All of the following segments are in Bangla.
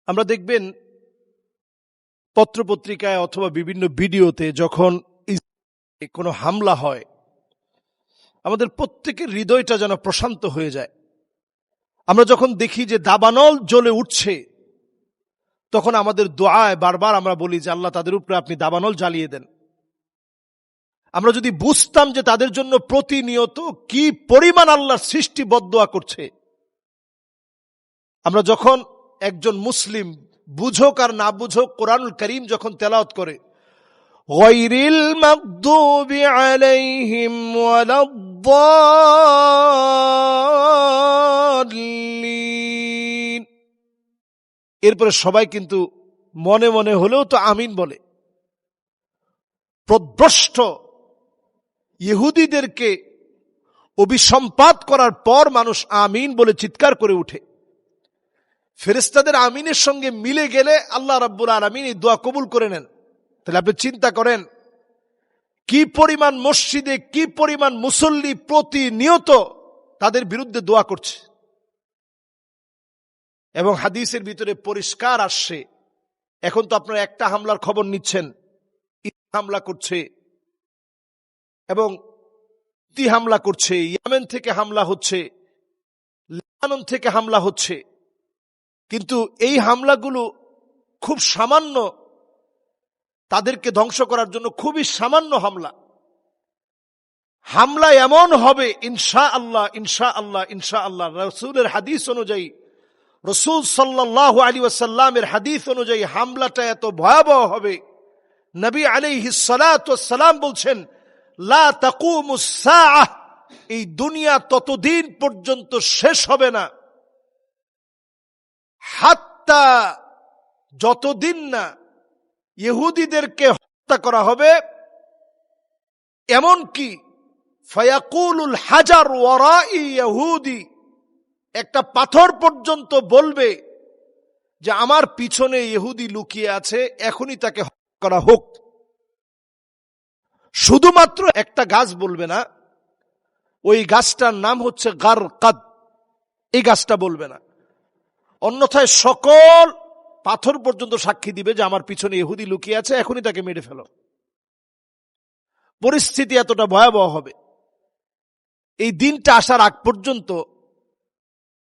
আমরা দেখবেন পত্রপত্রিকায় অথবা বিভিন্ন ভিডিওতে যখন কোনো হামলা হয়, আমাদের প্রত্যেকের হৃদয়টা যেন প্রশান্ত হয়ে যায়। আমরা যখন দেখি যে দাবানল জ্বলে উঠছে, তখন আমাদের দোয়ায় বারবার আমরা বলি যে আল্লাহ, তাদের উপরে আপনি দাবানল জ্বালিয়ে দেন। আমরা যদি বুঝতাম যে তাদের জন্য প্রতিনিয়ত কি পরিমাণ আল্লাহর সৃষ্টি বদদোয়া করছে, আমরা যখন একজন মুসলিম বুঝুক আর না বুঝুক কোরআনুল কারীম যখন তেলাওয়াত করে, গায়রিল মাগদুবি আলাইহিম ওয়ালাদ-দাল্লিন, এরপরে সবাই কিন্তু মনে মনে হলেও তো আমিন বলে। প্রভ্রষ্ট ইহুদিদেরকে অভিসম্পাত করার পর মানুষ আমিন বলে চিৎকার করে উঠে। ফেরেশতাদের আমিনের সঙ্গে মিলে গেলে আল্লাহ রাব্বুল আলামিন এই দোয়া কবুল করে নেন। তাহলে আপনি চিন্তা করেন কি পরিমাণ মসজিদে কি পরিমাণ মুসল্লি প্রতিনিয়ত তাদের বিরুদ্ধে দোয়া করছে। এবং হাদিসের ভিতরে পরিষ্কার আসছে, এখন তো আপনারা একটা হামলার খবর নিচ্ছেন, হামলা করছে এবং হামলা করছে, ইয়েমেন থেকে হামলা হচ্ছে, লেবানন থেকে হামলা হচ্ছে, কিন্তু এই হামলাগুলো খুব সামান্য, তাদেরকে ধ্বংস করার জন্য খুবই সামান্য হামলা। হামলা এমন হবে ইনশাআল্লাহ ইনশাআল্লাহ ইনশাআল্লাহ, রাসূলের হাদিস অনুযায়ী, রাসূল সাল্লাল্লাহু আলাইহি ওয়াসাল্লামের হাদিস অনুযায়ী হামলাটা এত ভয়াবহ হবে, নবী আলাইহিস সালাতু ওয়াস সালাম বলছেন, লা তাকুমুস সাআহ, এই দুনিয়া ততদিন পর্যন্ত শেষ হবে না, হাত্তা, যতদিন না ইহুদিদেরকে হত্যা করা হবে, এমনকি ফায়াকুলুল হাজার ওয়ারাই ইহুদি, একটা পাথর পর্যন্ত বলবে যে আমার পিছনে ইহুদি লুকিয়ে আছে, এখনই তাকে হত্যা করা হোক। শুধুমাত্র একটা গাছ বলবে না, ওই গাছটার নাম হচ্ছে গারকাদ, এই গাছটা বলবে না, অন্যথায় সকল পাথর পর্যন্ত সাক্ষী দিবে যে আমার পিছনে ইহুদি লুকিয়ে আছে, এখনই তাকে মেরে ফেলো। পরিস্থিতি এতটা ভয়াবহ হবে। এই দিনটা আসার আগ পর্যন্ত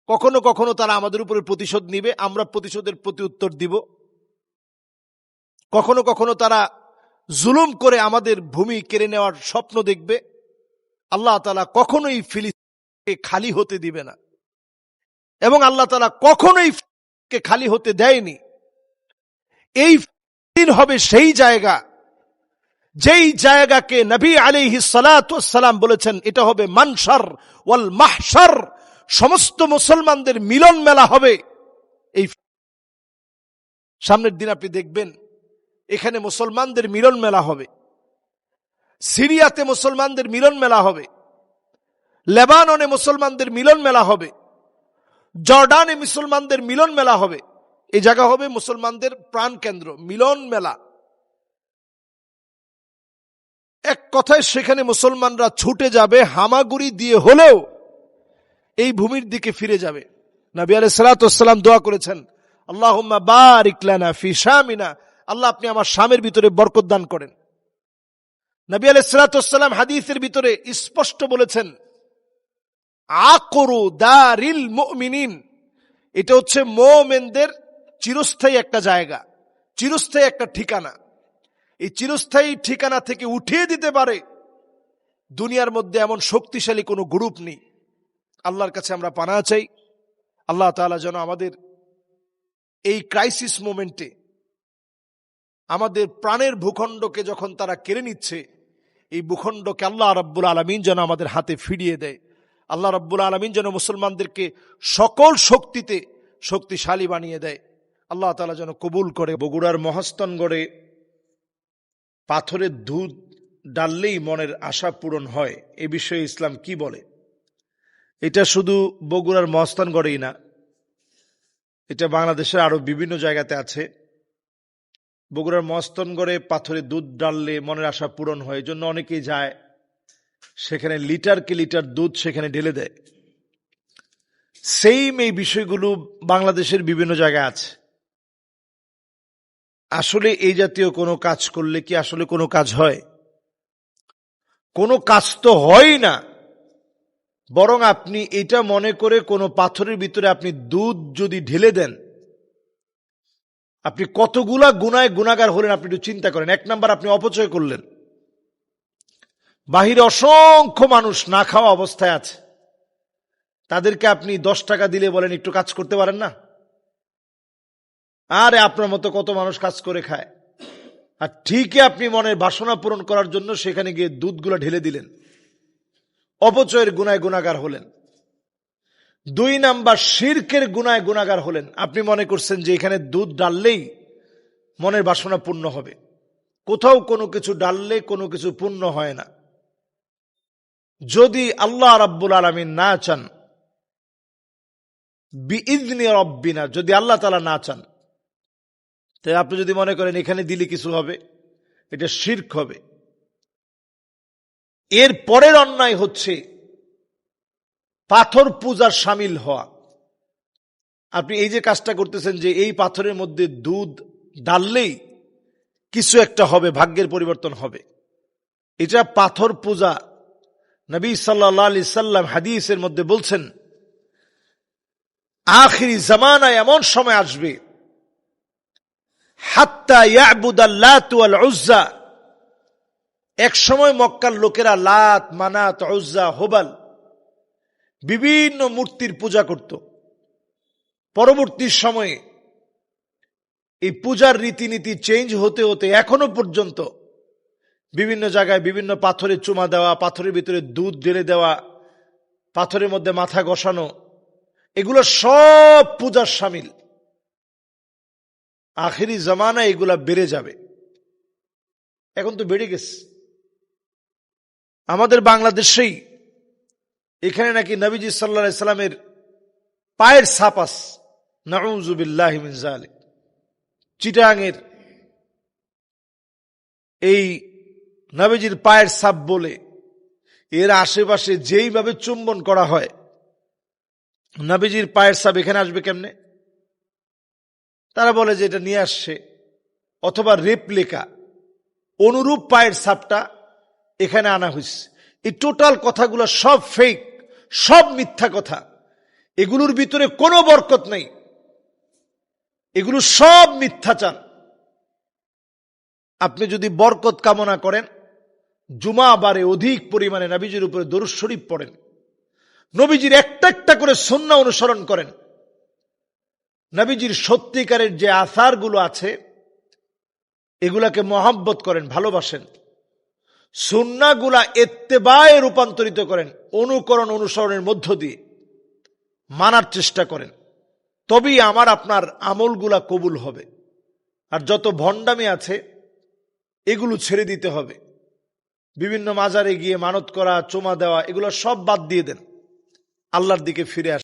কখনো কখনো তারা আমাদের উপরে প্রতিশোধ নিবে, আমরা প্রতিশোধের প্রতি উত্তর দিব। কখনো কখনো তারা জুলুম করে আমাদের ভূমি কেড়ে নেওয়ার স্বপ্ন দেখবে। আল্লাহ তাআলা কখনোই ফিলিস্তিনকে খালি হতে দিবে না, এবং আল্লাহ তাআলা কখনোই কে খালি হতে দেয়নি। এই ফিলিস্তিন হবে সেই জায়গা, যেই জায়গাকে নবী আলাইহিস সালাতু ওয়াস সালাম বলেছেন এটা হবে মানশার ওয়াল মাহশার, সমস্ত মুসলমানদের মিলন মেলা হবে। এই সামনের দিন আপনি দেখবেন এখানে মুসলমানদের মিলন মেলা হবে, সিরিয়াতে মুসলমানদের মিলন মেলা হবে, লেবাননে মুসলমানদের মিলন মেলা হবে, জর্ডানে মুসলমানদের মিলন মেলা হবে। এই জায়গা হবে মুসলমানদের প্রাণ কেন্দ্র, মিলন মেলা। এক কথায় সেখানে মুসলমানরা ছুটে যাবে, হামাগুড়ি দিয়ে হলেও এই ভূমির দিকে ফিরে যাবে। নবী আলাইহিস সালাতু ওয়াস সালাম দোয়া করেছেন, আল্লাহুম্মা বারিক লানা ফি শামিনা, আল্লাহ আপনি আমার শামের ভিতরে বরকত দান করেন। নবী আলাইহিস সালাতু ওয়াস সালাম হাদিসের ভিতরে স্পষ্ট বলেছেন, আকরু দারিল মুমিনিন, এটা হচ্ছে মুমিনদের চিরস্থায়ী একটা জায়গা, চিরস্থায়ী একটা ঠিকানা। এই চিরস্থায়ী ঠিকানা থেকে উঠিয়ে দিতে পারে দুনিয়ার মধ্যে এমন শক্তিশালী কোনো গ্রুপ নেই। আল্লাহর কাছে আমরা পানাহ চাই, আল্লাহ তাআলা যেন আমাদের এই ক্রাইসিস মোমেন্টে, আমাদের প্রাণের ভূখণ্ডকে যখন তারা কেড়ে নিচ্ছে, এই ভূখণ্ডকে আল্লাহ রাব্বুল আলামিন যেন আমাদের হাতে ফিরিয়ে দেয়। আল্লাহ রাব্বুল আলামিন যেন মুসলমানদেরকে সকল শক্তিতে শক্তিশালী বানিয়ে দেয়। আল্লাহ তাআলা যেন কবুল করে। বগুড়ার মহাস্থানগড়ে পাথরের দুধ ডাললেই মনের আশা পূরণ হয়, এ বিষয়ে ইসলাম কি বলে? এটা শুধু বগুড়ার মহাস্থানগড়েই না, এটা বাংলাদেশের আরো বিভিন্ন জায়গাতে আছে। বগুড়ার মহাস্থানগড়ে পাথরে দুধ ডাললে মনের আশা পূরণ হয়, এই জন্য অনেকেই যায় সেখানে লিটারকে লিটার দুধ সেখানে ঢেলে দেয়। সেইম এই বিষয়গুলো বাংলাদেশের বিভিন্ন জায়গায় আছে। আসলে এই জাতীয় কোনো কাজ করলে কি আসলে কোনো কাজ হয়? কোনো কাজ তো হয় না। বরং আপনি এটা মনে করে কোনো পাথরের ভিতরে আপনি দুধ যদি ঢেলে দেন, আপনি কতগুলা গুনায় গুনাহগার হলেন আপনি একটু চিন্তা করেন। এক নাম্বার, আপনি অপচয় করলেন। বাহিরে অসংখ্য মানুষ না খাওয়া অবস্থায় আছে, তাদেরকে আপনি 10 টাকা দিলে বলেন একটু কাজ করতে পারেন না? আরে আপনার মতো কত মানুষ কাজ করে খায়, আর ঠিকই আপনি মনের বাসনা পূরণ করার জন্য সেখানে গিয়ে দুধগুলো ঢেলে দিলেন, অপচয়ের গুনায় গুনাহগার হলেন। 2 নাম্বার, শিরকের গুনায় গুনাহগার হলেন। আপনি মনে করছেন যে এখানে দুধ ডাললেই মনের বাসনা পূর্ণ হবে। কোথাও কোনো কিছু ডাললে কোনো কিছু পূর্ণ হয় না। যদি আল্লাহ রাব্বুল আলামিন না চান, বিইذনি রব্বিনা, যদি আল্লাহ তাআলা না চান, তাই আপনি যদি মনে করেন এখানে দিলে কিছু হবে, এটা শিরক হবে। এর পরের অন্যায় হচ্ছে পাথর পূজার শামিল হওয়া। আপনি এই যে কাজটা করতেছেন যে এই পাথরের মধ্যে দুধ ডাললেই কিছু একটা হবে, ভাগ্যের পরিবর্তন হবে, এটা পাথর পূজা। নবী সাল্লাল্লাহু আলাইহি সাল্লাম হাদিসের মধ্যে বলছেন, আখিরি জামানায় এমন সময় আসবে, হাত্তা ইয়াবুদাল লাত ওয়াল উজ্জা, এক সময় মক্কার লোকেরা লাত, মানাত, উজ্জা, হুবাল বিভিন্ন মূর্তির পূজা করত। পরবর্তী সময়ে এই পূজার রীতিনীতি চেঞ্জ হতে হতে এখনো পর্যন্ত বিভিন্ন জায়গায় বিভিন্ন পাথরে চুমা দেওয়া, পাথরের ভিতরে দুধ ঢেলে দেওয়া, পাথরের মধ্যে মাথা ঘষানো, এগুলো সব পূজার শামিল। আখেরি জামানায় এগুলা বেড়ে যাবে। এখন তো বেড়ে গেছে। আমাদের বাংলাদেশেই এখানে নাকি নবীজি সাল্লাল্লাহু আলাইহি সাল্লামের পায়ের ছাপ আছে, নাউযু বিল্লাহি মিন যালিক। চিটাঙের এই নবীজির পায়ের ছাপ বলে এর আশেপাশে যেইভাবে চুম্বন করা হয়, নবীজির পায়ের ছাপ এখানে আসবে কেমনে? তারা বলে যে এটা নিয়ে আসছে, অথবা রেপ্লিকা অনুরূপ পায়ের ছাপটা এখানে আনা হয়েছে। এই টোটাল কথাগুলো সব ফেক, সব মিথ্যা কথা। এগুলোর ভিতরে কোনো বরকত নেই, এগুলো সব মিথ্যাচার। আপনি যদি বরকত কামনা করেন, জুমা বারে অধিক পরিমাণে নবীজির উপরে দরুদ শরীফ পড়েন, নবীজির একটা একটা করে সুন্নাহ অনুসরণ করেন, নবীজির সত্যিকারের যে আসারগুলো আছে এগুলাকে মহব্বত করেন, ভালোবাসেন, সুন্নাহগুলা ইত্তেবায়ে রূপান্তরিত করেন, অনুকরণ অনুসরণের মধ্য দিয়ে মানার চেষ্টা করেন, তবেই আমার আপনার আমলগুলা কবুল হবে। আর যত ভণ্ডামি আছে এগুলো ছেড়ে দিতে হবে। বিভিন্ন মাজারে গিয়ে মানত করা, চুমা দেওয়া, এগুলো সব বাদ দিয়ে দেন, আল্লাহর দিকে ফিরে আসেন।